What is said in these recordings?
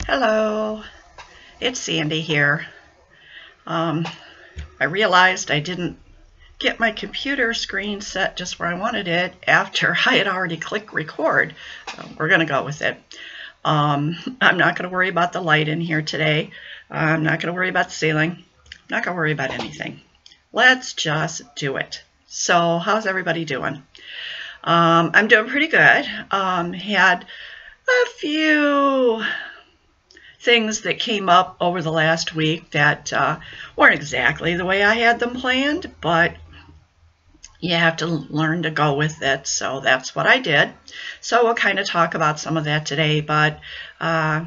Hello, it's Sandy here. I realized I didn't get my computer screen set just where I wanted it after I had already clicked record. So we're going to go with it. I'm not going to worry about the light in here today. I'm not going to worry about the ceiling. I'm not going to worry about anything. Let's just do it. So how's everybody doing? I'm doing pretty good. Had a few things that came up over the last week that weren't exactly the way I had them planned, but you have to learn to go with it, so that's what I did. So we'll kind of talk about some of that today, but not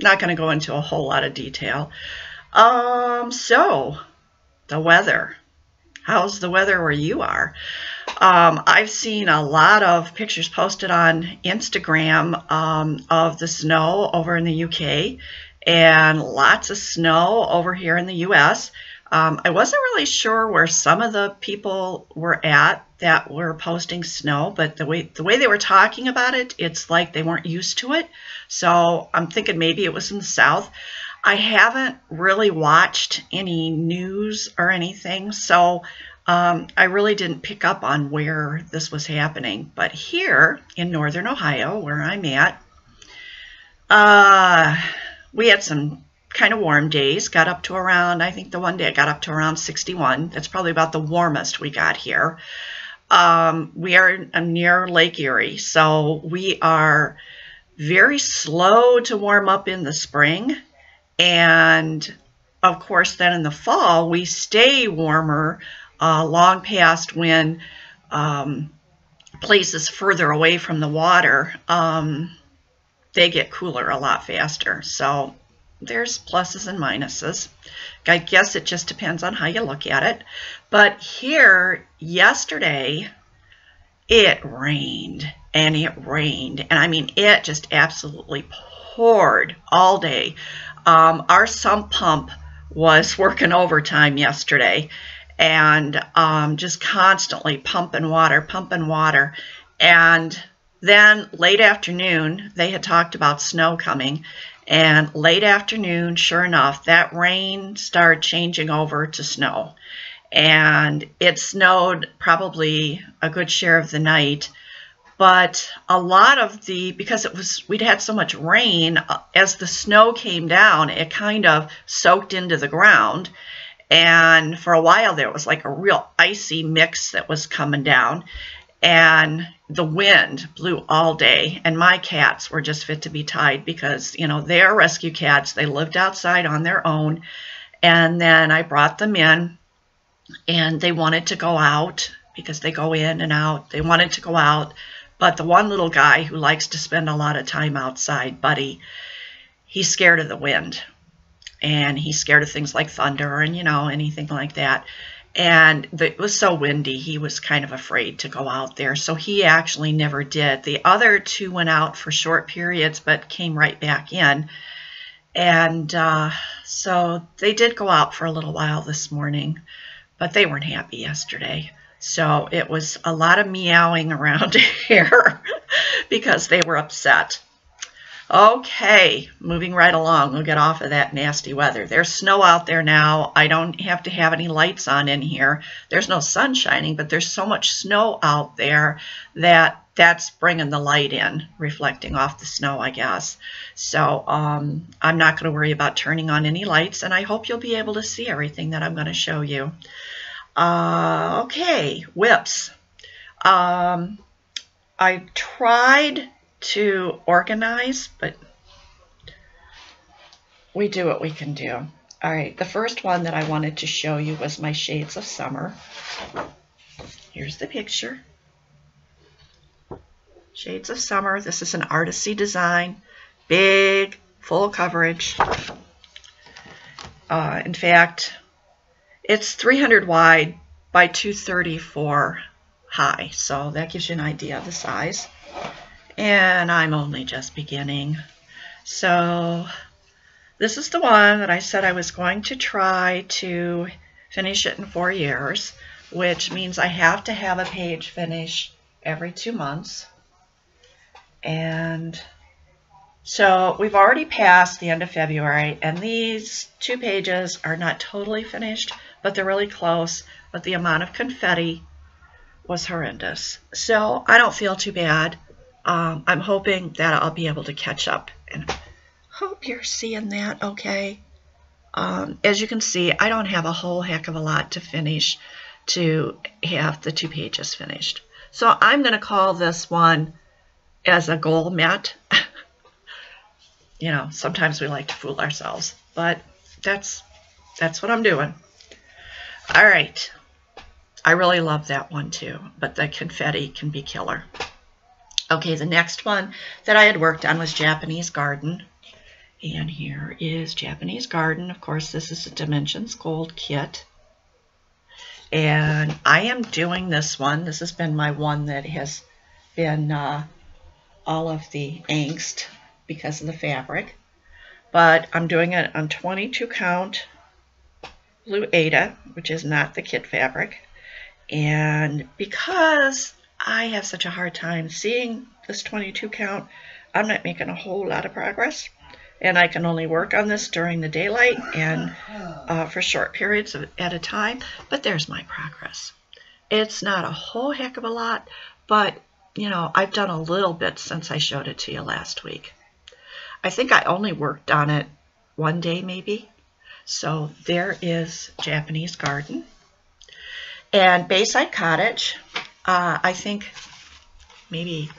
going to go into a whole lot of detail. So the weather. How's the weather where you are? I've seen a lot of pictures posted on Instagram of the snow over in the UK and lots of snow over here in the US. I wasn't really sure where some of the people were at that were posting snow, but the way they were talking about it, it's like they weren't used to it. So I'm thinking maybe it was in the south. I haven't really watched any news or anything, so I really didn't pick up on where this was happening. But here in northern Ohio, where I'm at, we had some kind of warm days. Got up to around, I think the one day I got up to around 61. That's probably about the warmest we got here. We are near Lake Erie, so we are very slow to warm up in the spring. And of course, then in the fall, we stay warmer long past when places further away from the water, they get cooler a lot faster. So there's pluses and minuses. I guess it just depends on how you look at it. But here, yesterday, it rained and it rained. And I mean, it just absolutely poured all day. Our sump pump was working overtime yesterday and just constantly pumping water. And then late afternoon, they had talked about snow coming. And late afternoon, sure enough, that rain started changing over to snow. And it snowed probably a good share of the night. But a lot of because we'd had so much rain, as the snow came down, it kind of soaked into the ground. And for a while there was like a real icy mix that was coming down. And the wind blew all day. And my cats were just fit to be tied because, you know, they are rescue cats. They lived outside on their own. And then I brought them in and they wanted to go out because they go in and out. They wanted to go out. But the one little guy who likes to spend a lot of time outside, Buddy, he's scared of the wind. And he's scared of things like thunder and, you know, anything like that. And it was so windy, he was kind of afraid to go out there. So he actually never did. The other two went out for short periods, but came right back in. And so they did go out for a little while this morning, but they weren't happy yesterday. So it was a lot of meowing around here because they were upset. Okay, moving right along. We'll get off of that nasty weather. There's snow out there now. I don't have to have any lights on in here. There's no sun shining, but there's so much snow out there that that's bringing the light in, reflecting off the snow, I guess. So I'm not going to worry about turning on any lights, and I hope you'll be able to see everything that I'm going to show you. Okay, whips. I tried to organize, but we do what we can do. All right, the first one that I wanted to show you was my Shades of Summer. Here's the picture. Shades of Summer. This is an Artisy design. Big, full coverage. In fact, it's 300 wide by 234 high, so that gives you an idea of the size. And I'm only just beginning. So this is the one that I said I was going to try to finish it in 4 years, which means I have to have a page finished every 2 months. And So we've already passed the end of February, and these 2 pages are not totally finished, but they're really close. But the amount of confetti was horrendous. So I don't feel too bad. I'm hoping that I'll be able to catch up. And hope you're seeing that okay. As you can see, I don't have a whole heck of a lot to finish to have the 2 pages finished. So I'm going to call this one as a goal met. You know, sometimes we like to fool ourselves, but that's what I'm doing. All right. I really love that one too, but the confetti can be killer. Okay, the next one that I had worked on was Japanese Garden. And here is Japanese Garden. Of course, this is a Dimensions Gold kit. And I am doing this one. This has been my one that has been all of the angst because of the fabric. But I'm doing it on 22 count Blue Ada, which is not the kit fabric. And because I have such a hard time seeing this 22 count, I'm not making a whole lot of progress. And I can only work on this during the daylight and for short periods at a time. But there's my progress. It's not a whole heck of a lot, but you know, I've done a little bit since I showed it to you last week. I think I only worked on it 1 day maybe. So there is Japanese Garden. And Bayside Cottage, I think maybe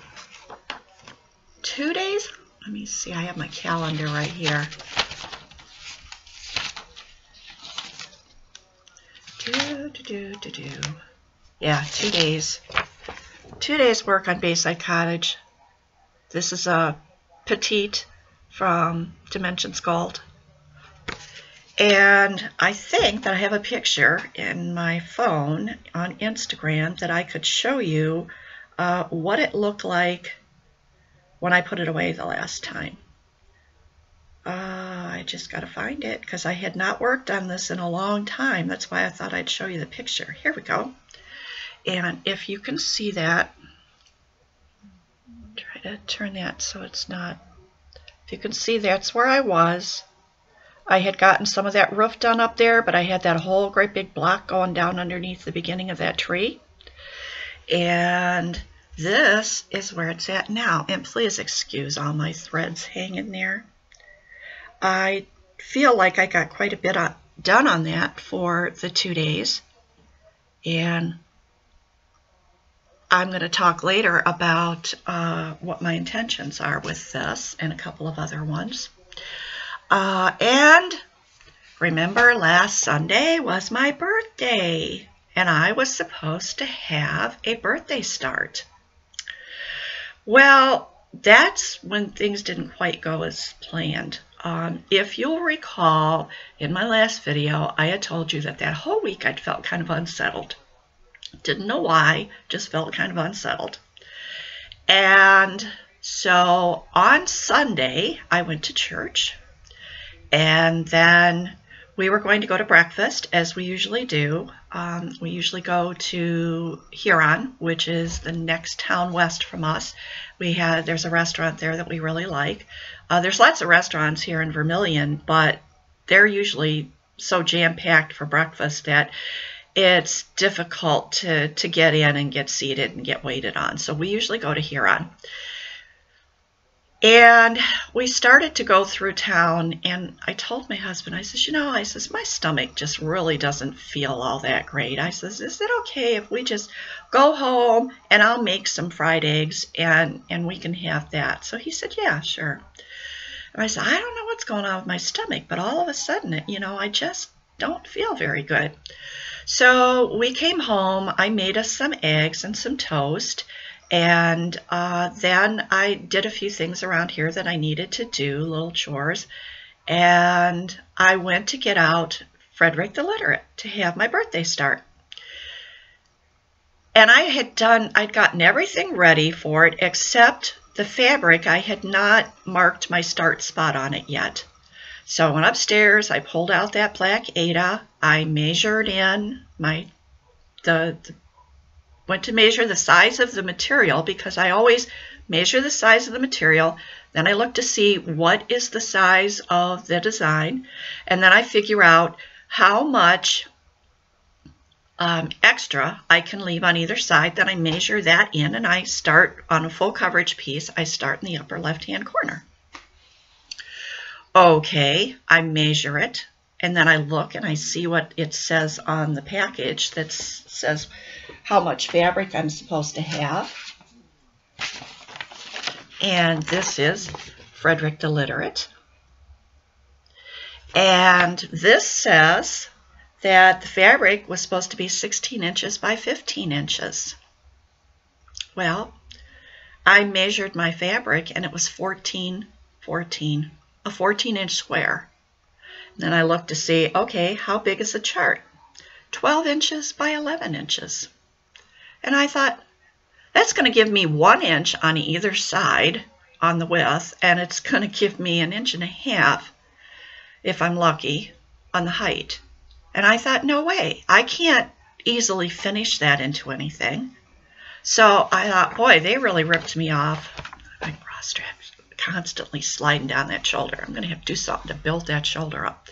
2 days. Let me see, I have my calendar right here. Yeah, 2 days. 2 days work on Bayside Cottage. This is a petite from Dimensions Gold. And I think that I have a picture in my phone on Instagram that I could show you what it looked like when I put it away the last time. I just got to find it because I had not worked on this in a long time. That's why I thought I'd show you the picture. Here we go. And if you can see that, try to turn that so it's not, if you can see, that's where I was. I had gotten some of that roof done up there, but I had that whole great big block going down underneath the beginning of that tree. And this is where it's at now. And please excuse all my threads hanging there. I feel like I got quite a bit done on that for the 2 days. And I'm going to talk later about what my intentions are with this and a couple of other ones. And remember, last Sunday was my birthday, and I was supposed to have a birthday start. Well, that's when things didn't quite go as planned. If you'll recall, in my last video, I had told you that that whole week I'd felt kind of unsettled. Didn't know why, just felt kind of unsettled. And so on Sunday, I went to church. And then we were going to go to breakfast, as we usually do. We usually go to Huron, which is the next town west from us. There's a restaurant there that we really like. There's lots of restaurants here in Vermilion, but they're usually so jam-packed for breakfast that it's difficult to get in and get seated and get waited on. So we usually go to Huron. And we started to go through town, and I told my husband, I says, you know, I says, my stomach just really doesn't feel all that great. I says, is it okay if we just go home and I'll make some fried eggs and we can have that? So he said, yeah, sure. And I said, I don't know what's going on with my stomach, but all of a sudden, you know, I just don't feel very good. So we came home, I made us some eggs and some toast. And then I did a few things around here that I needed to do, little chores. And I went to get out Frederick the Literate to have my birthday start. And I'd gotten everything ready for it except the fabric. I had not marked my start spot on it yet. So I went upstairs, I pulled out that black Ada, I measured in went to measure the size of the material because I always measure the size of the material, then I look to see what is the size of the design, and then I figure out how much extra I can leave on either side. Then I measure that in, and I start on a full coverage piece. I start in the upper left-hand corner. Okay, I measure it, and then I look and I see what it says on the package that says how much fabric I'm supposed to have. And this is Frederick the Literate. And this says that the fabric was supposed to be 16 inches by 15 inches. Well, I measured my fabric and it was 14, a 14-inch square. And then I looked to see, okay, how big is the chart? 12 inches by 11 inches. And I thought, that's going to give me 1 inch on either side on the width, and it's going to give me 1.5 inches, if I'm lucky, on the height. And I thought, no way, I can't easily finish that into anything. So I thought, boy, they really ripped me off. My bra strap's constantly sliding down that shoulder. I'm going to have to do something to build that shoulder up.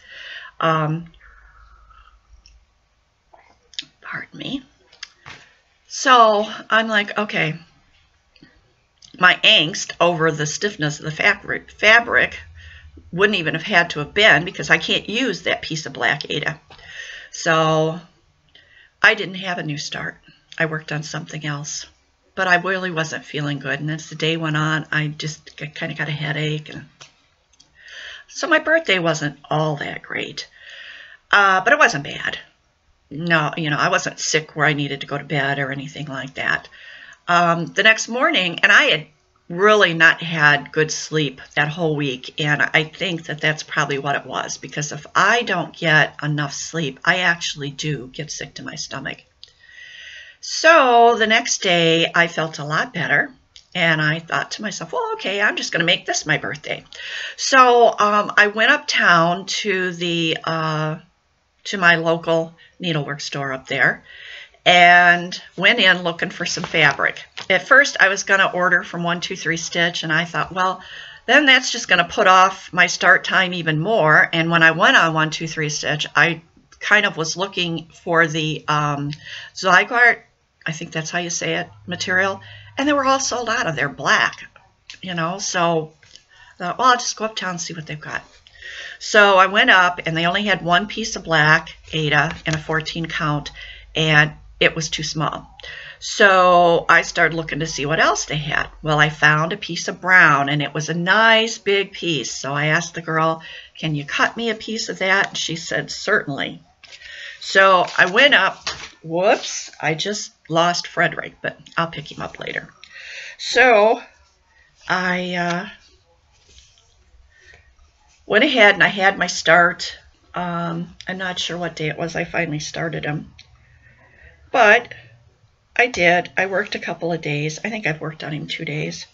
Pardon me. So I'm like, okay, my angst over the stiffness of the fabric wouldn't even have had to have been, because I can't use that piece of black Aida. So I didn't have a new start. I worked on something else, but I really wasn't feeling good. And as the day went on, I just kind of got a headache. And so my birthday wasn't all that great, but it wasn't bad. No, I wasn't sick where I needed to go to bed or anything like that. The next morning, and I had really not had good sleep that whole week, and I think that that's probably what it was, because if I don't get enough sleep, I actually do get sick to my stomach. So the next day, I felt a lot better, and I thought to myself, well, okay, I'm just going to make this my birthday. So I went uptown to to my local needlework store up there, and went in looking for some fabric. At first, I was going to order from 123 Stitch, and I thought, well, then that's just going to put off my start time even more. And when I went on 123 Stitch, I kind of was looking for the Zygarde, I think that's how you say it, material, and they were all sold out of their black, so I thought, well, I'll just go uptown and see what they've got. So I went up, and they only had one piece of black Aida and a 14 count, and it was too small. So I started looking to see what else they had. Well, I found a piece of brown, and it was a nice big piece. So I asked the girl, can you cut me a piece of that? And she said, certainly. So I went up. Whoops, I just lost Frederick, but I'll pick him up later. So I went ahead and I had my start. I'm not sure what day it was I finally started him, but I did. I worked a couple of days. I think I've worked on him 2 days.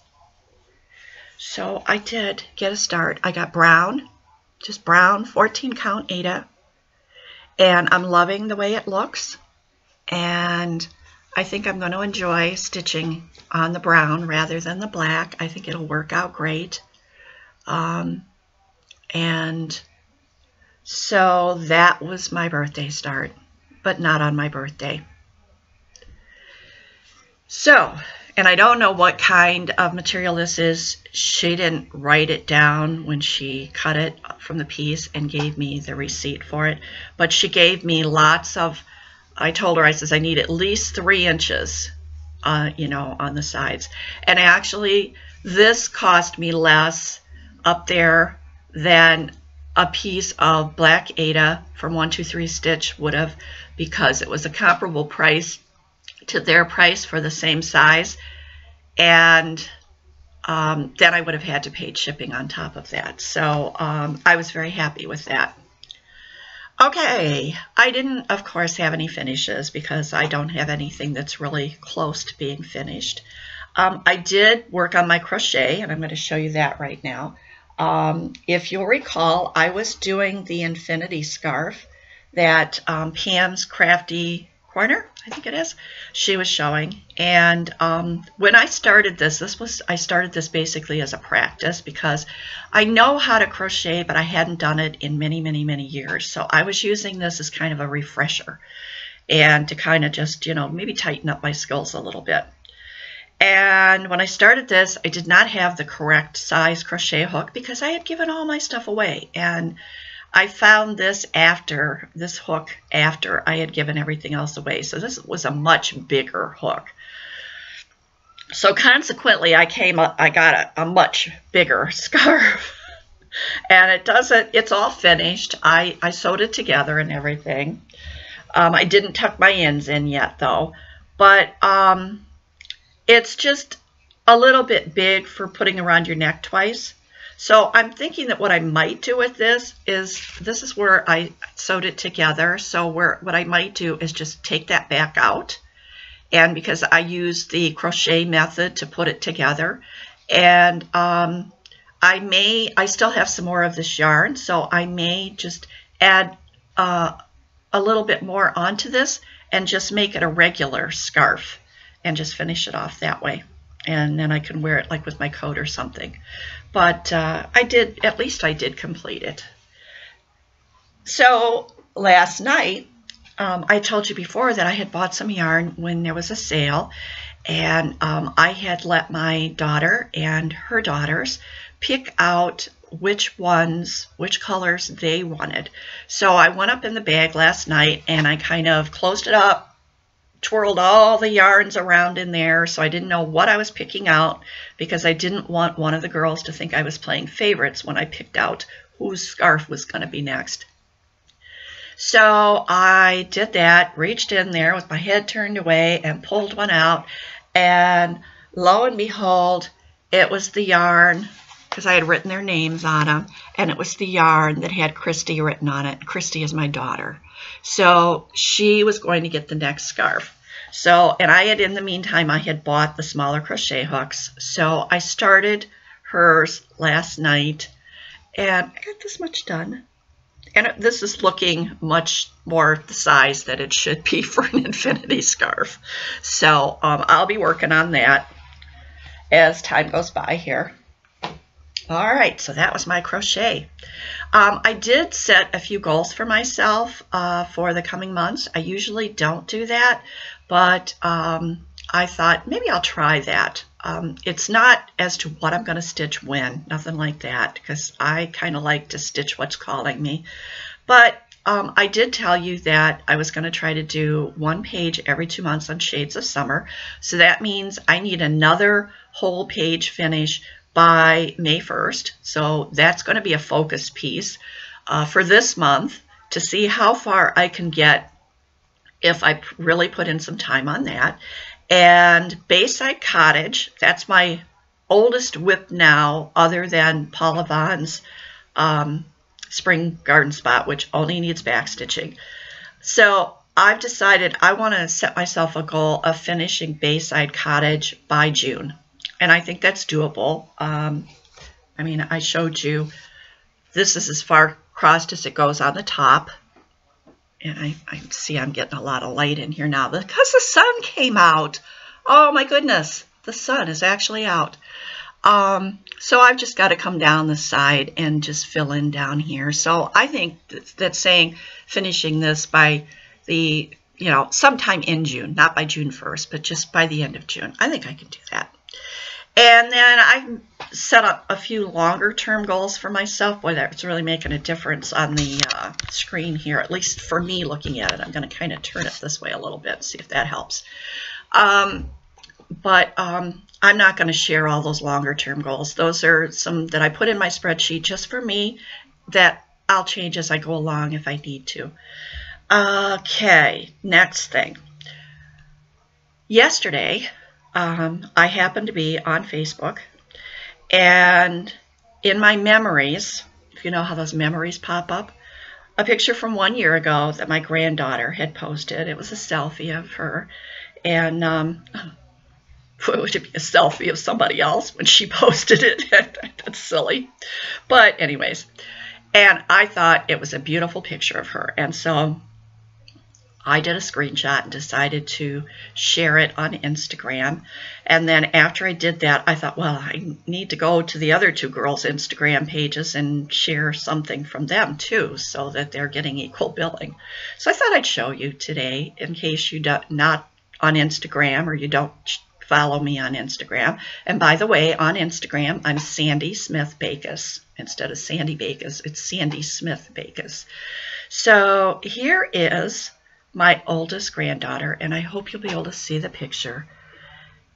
So I did get a start. I got brown, just brown, 14 count Aida, and I'm loving the way it looks, and I think I'm going to enjoy stitching on the brown rather than the black. I think it'll work out great. And so that was my birthday start, but not on my birthday. So, and I don't know what kind of material this is. She didn't write it down when she cut it from the piece and gave me the receipt for it, but she gave me lots of, I told her, I says, I need at least 3 inches, on the sides. And actually, this cost me less up there than a piece of black Aida from 123 Stitch would have, because it was a comparable price to their price for the same size, and then I would have had to pay shipping on top of that. So I was very happy with that. Okay, I didn't, of course, have any finishes because I don't have anything that's really close to being finished. I did work on my crochet, and I'm going to show you that right now. If you'll recall, I was doing the infinity scarf that Pam's Crafty corner, I think it is, she was showing. And when I started this, I started this basically as a practice because I know how to crochet, but I hadn't done it in many, many, many years. So I was using this as kind of a refresher and to kind of just, you know, maybe tighten up my skills a little bit. And when I started this, I did not have the correct size crochet hook because I had given all my stuff away. And I found this hook after I had given everything else away. So this was a much bigger hook. So consequently, I got a much bigger scarf. And it's all finished. I sewed it together and everything. I didn't tuck my ends in yet though. But it's just a little bit big for putting around your neck twice. So I'm thinking that what I might do with this is where I sewed it together. So what I might do is just take that back out. And because I used the crochet method to put it together. And I still have some more of this yarn. So I may just add a little bit more onto this and just make it a regular scarf and just finish it off that way. And then I can wear it like with my coat or something. But at least I did complete it. So last night, I told you before that I had bought some yarn when there was a sale. And I had let my daughter and her daughters pick out which colors they wanted. So I went up in the bag last night and I kind of closed it up, twirled all the yarns around in there, so I didn't know what I was picking out because I didn't want one of the girls to think I was playing favorites when I picked out whose scarf was going to be next. So I did that, reached in there with my head turned away and pulled one out, and lo and behold, it was the yarn, because I had written their names on them, and it was the yarn that had Christy written on it. Christy is my daughter. So she was going to get the next scarf. So, and I had, in the meantime, I had bought the smaller crochet hooks. So I started hers last night, and I got this much done. And this is looking much more the size that it should be for an infinity scarf. So I'll be working on that as time goes by here. All right, so that was my crochet. I did set a few goals for myself for the coming months. I usually don't do that, but I thought maybe I'll try that. It's not as to what I'm going to stitch when, nothing like that, because I kind of like to stitch what's calling me. But I did tell you that I was going to try to do one page every 2 months on Shades of Summer. So that means I need another whole page finish by May 1st. So that's going to be a focus piece for this month to see how far I can get if I really put in some time on that. And Bayside Cottage, that's my oldest WIP now, other than Paula Vaughn's Spring Garden Spot, which only needs backstitching. So I've decided I want to set myself a goal of finishing Bayside Cottage by June. And I think that's doable. I mean, I showed you, this is as far crossed as it goes on the top. And I see I'm getting a lot of light in here now because the sun came out. Oh my goodness, the sun is actually out. So I've just got to come down the side and just fill in down here. So I think that's saying finishing this by the, sometime in June, not by June 1st, but just by the end of June. I think I can do that. And then I set up a few longer term goals for myself. Boy, that's really making a difference on the screen here, at least for me looking at it. I'm going to kind of turn it this way a little bit, see if that helps. But I'm not going to share all those longer term goals. Those are some that I put in my spreadsheet just for me that I'll change as I go along if I need to. Okay, next thing. Yesterday, I happened to be on Facebook, and in my memories, if you know how those memories pop up, a picture from 1 year ago that my granddaughter had posted. It was a selfie of her, and would it be a selfie of somebody else when she posted it? That's silly. But anyways, and I thought it was a beautiful picture of her, and so I did a screenshot and decided to share it on Instagram. And then after I did that, I thought, well, I need to go to the other two girls' Instagram pages and share something from them too, so that they're getting equal billing. So I thought I'd show you today, in case you're not on Instagram or you don't follow me on Instagram. And by the way, on Instagram, I'm Sandy Smith Bacus. Instead of Sandy Bacus, it's Sandy Smith Bacus. So here is my oldest granddaughter, and I hope you'll be able to see the picture.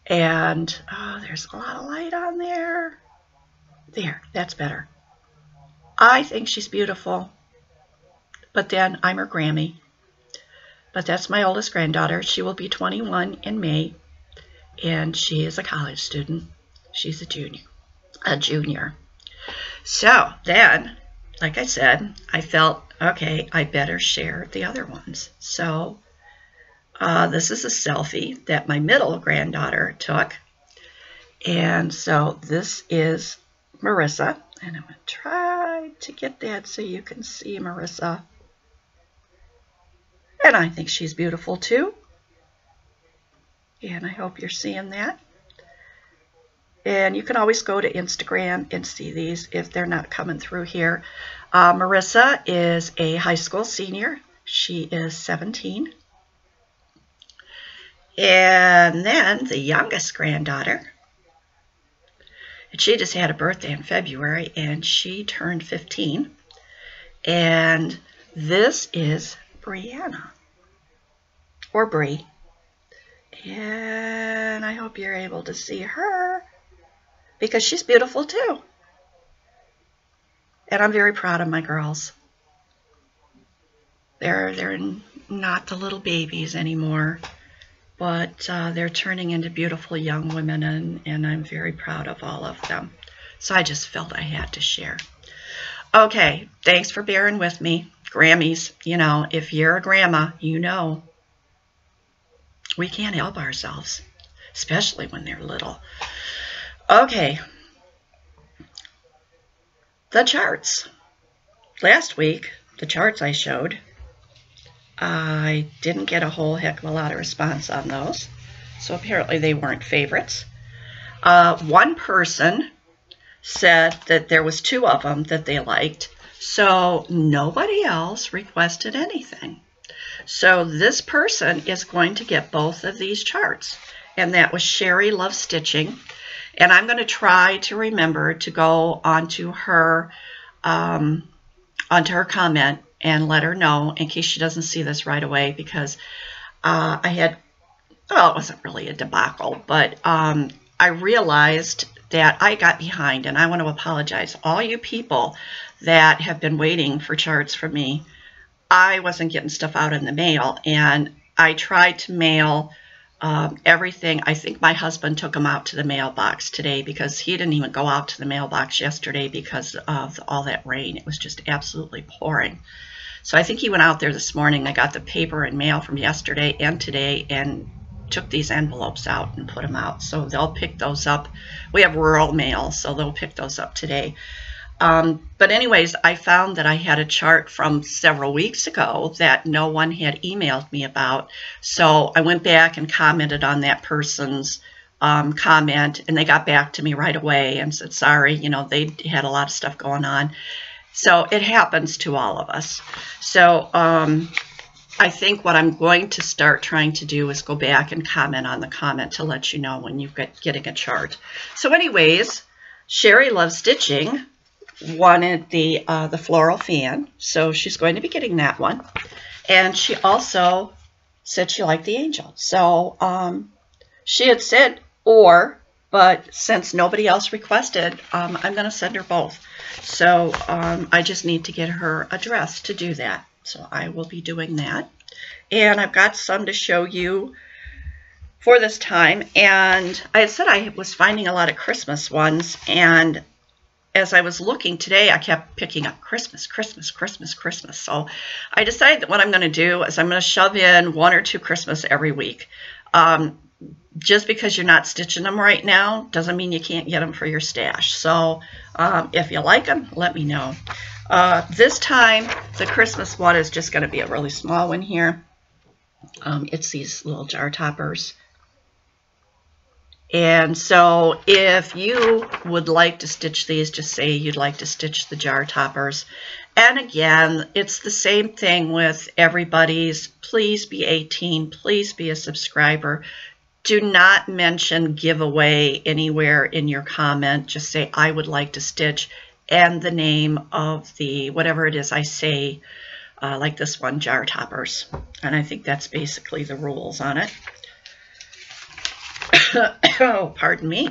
And oh, there's a lot of light on there. There, that's better. I think she's beautiful, but then I'm her Grammy. But that's my oldest granddaughter. She will be 21 in May, and she is a college student. She's a junior. So then, like I said, I felt, okay, I better share the other ones. So this is a selfie that my middle granddaughter took. And so this is Marissa. And I'm going to try to get that so you can see Marissa. And I think she's beautiful too. And I hope you're seeing that. And you can always go to Instagram and see these if they're not coming through here. Marissa is a high school senior. She is 17. And then the youngest granddaughter, and she just had a birthday in February, and she turned 15. And this is Brianna, or Bree. And I hope you're able to see her, because she's beautiful too. And I'm very proud of my girls. They're not the little babies anymore, but they're turning into beautiful young women, and I'm very proud of all of them. So I just felt I had to share. Okay, thanks for bearing with me. Grammys, you know, if you're a grandma, you know, we can't help ourselves, especially when they're little. Okay, the charts. Last week, the charts I showed, I didn't get a whole heck of a lot of response on those, so apparently they weren't favorites. One person said that there was 2 of them that they liked, so nobody else requested anything. So this person is going to get both of these charts, and that was Sherry Loves Stitching. And I'm going to try to remember to go onto her comment and let her know, in case she doesn't see this right away, because I had, well, it wasn't really a debacle, but I realized that I got behind, and I want to apologize. All you people that have been waiting for charts from me, I wasn't getting stuff out in the mail, and I tried to mail everything. I think my husband took them out to the mailbox today, because he didn't even go out to the mailbox yesterday because of all that rain. It was just absolutely pouring. So I think he went out there this morning. I got the paper and mail from yesterday and today and took these envelopes out and put them out. So they'll pick those up. We have rural mail, so they'll pick those up today. But anyways, I found that I had a chart from several weeks ago that no one had emailed me about. So I went back and commented on that person's comment, and they got back to me right away and said, sorry, you know, they had a lot of stuff going on. So it happens to all of us. So I think what I'm going to start trying to do is go back and comment on the comment to let you know when you're getting a chart. So anyways, Sherry Loves Stitching wanted the floral fan, so she's going to be getting that one. And she also said she liked the angel. So she had said but since nobody else requested, I'm going to send her both. So I just need to get her address to do that. So I will be doing that. And I've got some to show you for this time. And I had said I was finding a lot of Christmas ones, and as I was looking today, I kept picking up Christmas, Christmas, Christmas, Christmas. So I decided that what I'm going to do is I'm going to shove in 1 or 2 Christmas every week. Just because you're not stitching them right now doesn't mean you can't get them for your stash. So if you like them, let me know. This time, the Christmas one is just going to be a really small one here. It's these little jar toppers. And so if you would like to stitch these, just say you'd like to stitch the jar toppers. And again, it's the same thing with everybody's. Please be 18. Please be a subscriber. Do not mention giveaway anywhere in your comment. Just say, I would like to stitch, and the name of the, whatever it is I say, like this one, jar toppers. And I think that's basically the rules on it. Oh, pardon me.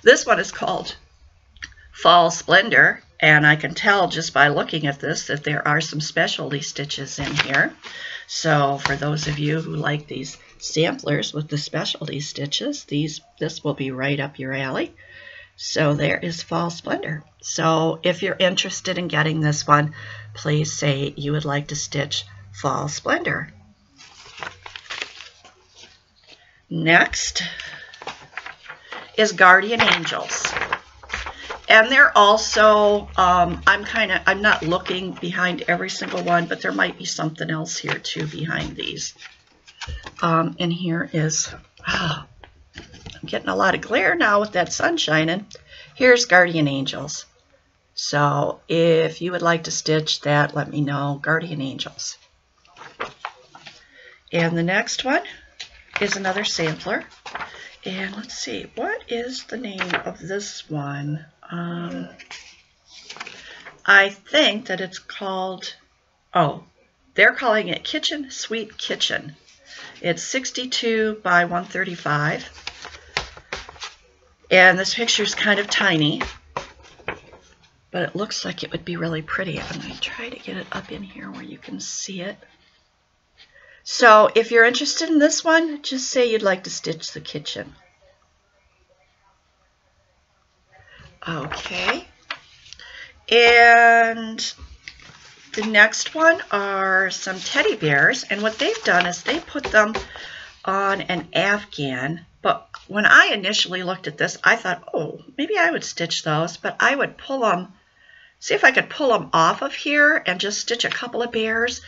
This one is called Fall Splendor, and I can tell just by looking at this that there are some specialty stitches in here. So for those of you who like these samplers with the specialty stitches, this will be right up your alley. So there is Fall Splendor. So if you're interested in getting this one, please say you would like to stitch Fall Splendor. Next is Guardian Angels. And they're also, I'm not looking behind every single one, but there might be something else here too behind these. And here is, I'm getting a lot of glare now with that sun shining. Here's Guardian Angels. So if you would like to stitch that, let me know, Guardian Angels. And the next one is another sampler. And let's see, what is the name of this one? I think that it's called, oh, they're calling it Kitchen Sweet Kitchen. It's 62 by 135. And this picture is kind of tiny, but it looks like it would be really pretty. I'm going to try to get it up in here where you can see it. So if you're interested in this one, just say you'd like to stitch the kitchen. Okay. And the next one are some teddy bears. And what they've done is they put them on an afghan. But when I initially looked at this, I thought, oh, maybe I would stitch those. But I would pull them, see if I could pull them off of here and just stitch a couple of bears.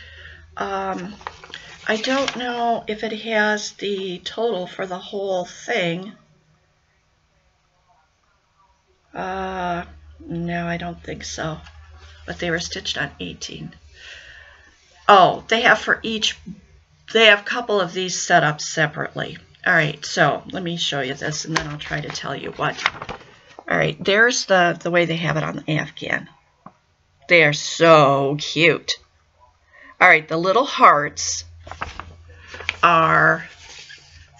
I don't know if it has the total for the whole thing. No, I don't think so. But they were stitched on 18. Oh, they have for each, they have a couple of these set up separately. All right, so let me show you this, and then I'll try to tell you what. All right, there's the way they have it on the afghan. They are so cute. All right, the little hearts are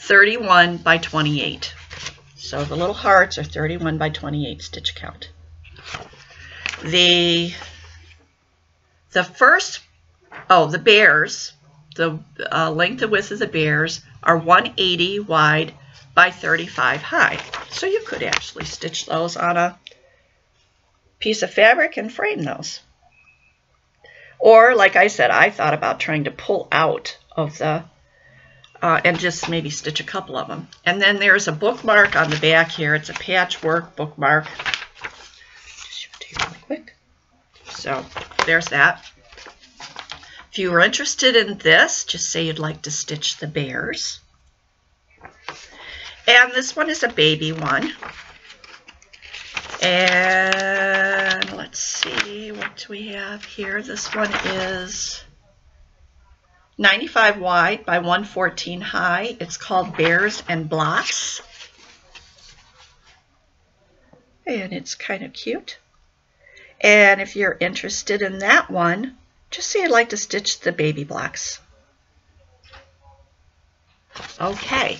31 by 28. So the little hearts are 31 by 28 stitch count. The first, oh, the bears, the length and width of the bears are 180 wide by 35 high. So you could actually stitch those on a piece of fabric and frame those. Or, like I said, I thought about trying to pull out of the, and just maybe stitch a couple of them. And then there's a bookmark on the back here. It's a patchwork bookmark. Just show it to you really quick. So there's that. If you were interested in this, just say you'd like to stitch the bears. And this one is a baby one. And let's see, what do we have here? This one is 95 wide by 114 high. It's called Bears and Blocks. And it's kind of cute. And if you're interested in that one, just say you'd like to stitch the baby blocks. Okay.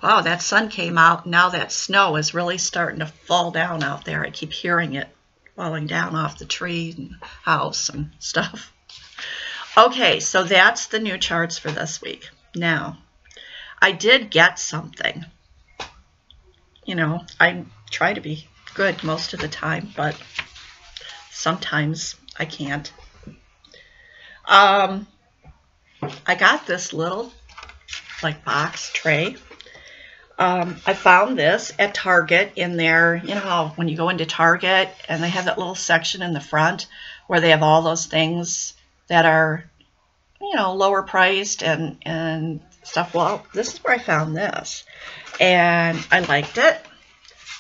Wow, that sun came out. Now that snow is really starting to fall down out there. I keep hearing it falling down off the tree and house and stuff. Okay, so that's the new charts for this week. Now, I did get something. You know, I try to be good most of the time, but sometimes I can't. I got this little, like, box tray. I found this at Target in there. You know how when you go into Target and they have that little section in the front where they have all those things that are you know, lower priced and stuff. Well, this is where I found this, and I liked it.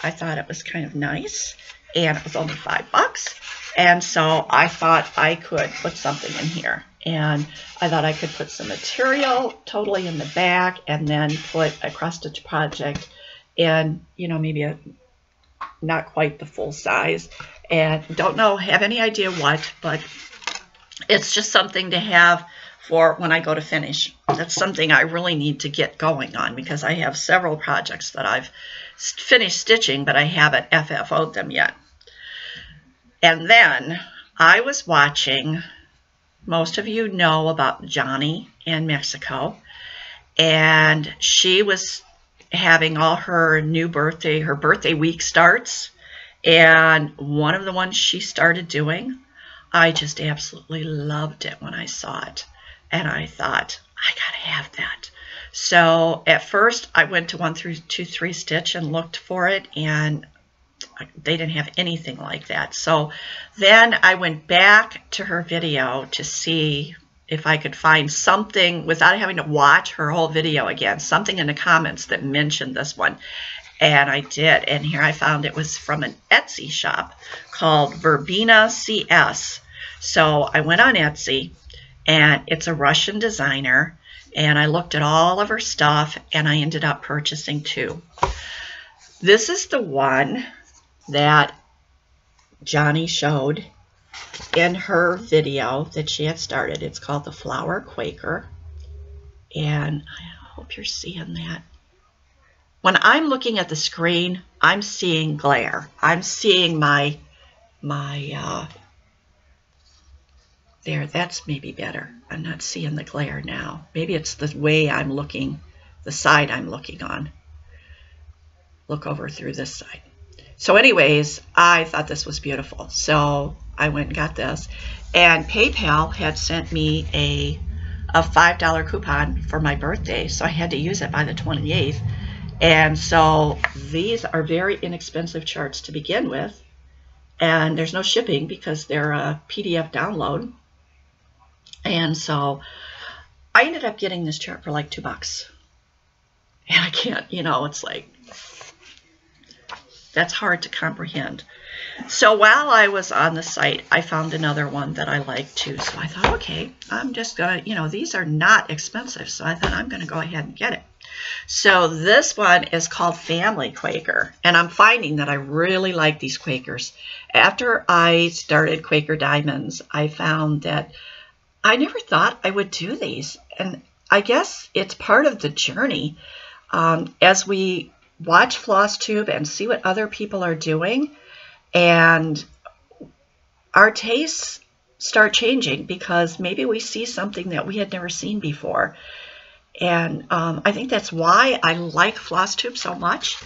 I thought it was kind of nice, and it was only $5. And so I thought I could put something in here. And I thought I could put some material totally in the back and then put a cross-stitch project in, you know, maybe not quite the full size. And don't know, have any idea what, but it's just something to have for when I go to finish. That's something I really need to get going on because I have several projects that I've finished stitching, but I haven't FFO'd them yet. And then I was watching, most of you know about Johnny in Mexico, and she was having all her birthday week starts, and one of the ones she started doing, I just absolutely loved it when I saw it. And I thought, I gotta have that. So at first I went to 1 through 2, 3 stitch and looked for it, and they didn't have anything like that. So then I went back to her video to see if I could find something without having to watch her whole video again, something in the comments that mentioned this one. And I did. And here I found it was from an Etsy shop called Verbena CS. So I went on Etsy, and it's a Russian designer. And I looked at all of her stuff, and I ended up purchasing 2. This is the one that Johnny showed in her video that she had started. It's called the Flower Quaker, and I hope you're seeing that. When I'm looking at the screen, I'm seeing glare. I'm seeing my there, that's maybe better. I'm not seeing the glare now. Maybe it's the way I'm looking, the side I'm looking on. Look over through this side. So anyways, I thought this was beautiful. So I went and got this. And PayPal had sent me a $5 coupon for my birthday, so I had to use it by the 28th. And so these are very inexpensive charts to begin with. And there's no shipping because they're a PDF download. And so I ended up getting this chart for like $2. And I can't, you know, it's like, that's hard to comprehend. So while I was on the site, I found another one that I liked too. So I thought, okay, I'm just going to, you know, these are not expensive. So I thought I'm going to go ahead and get it. So this one is called Family Quaker. And I'm finding that I really like these Quakers. After I started Quaker Diamonds, I found that I never thought I would do these. And I guess it's part of the journey. As we watch FLOSSTUBE and see what other people are doing, and our tastes start changing because maybe we see something that we had never seen before. And I think that's why I like FLOSSTUBE so much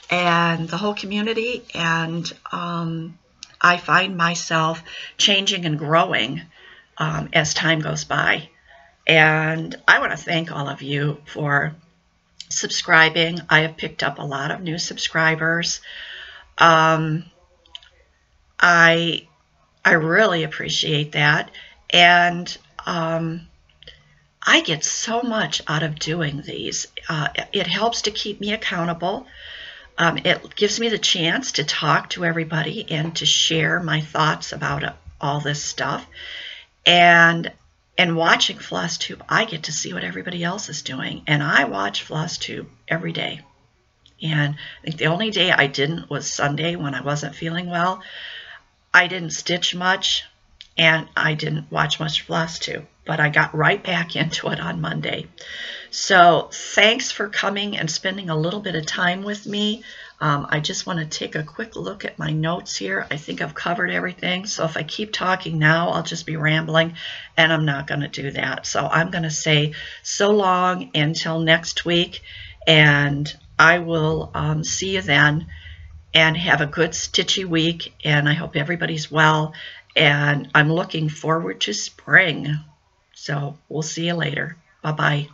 and the whole community. And I find myself changing and growing as time goes by. And I want to thank all of you for subscribing. I have picked up a lot of new subscribers. I really appreciate that. And I get so much out of doing these. It helps to keep me accountable. It gives me the chance to talk to everybody and to share my thoughts about all this stuff. And watching FLOSSTUBE, I get to see what everybody else is doing. And I watch FLOSSTUBE every day. And I think the only day I didn't was Sunday when I wasn't feeling well. I didn't stitch much, and I didn't watch much FLOSSTUBE. But I got right back into it on Monday. So thanks for coming and spending a little bit of time with me. I just want to take a quick look at my notes here. I think I've covered everything. So if I keep talking now, I'll just be rambling, and I'm not going to do that. So I'm going to say so long until next week, and I will see you then, and have a good stitchy week, and I hope everybody's well, and I'm looking forward to spring. So we'll see you later. Bye-bye.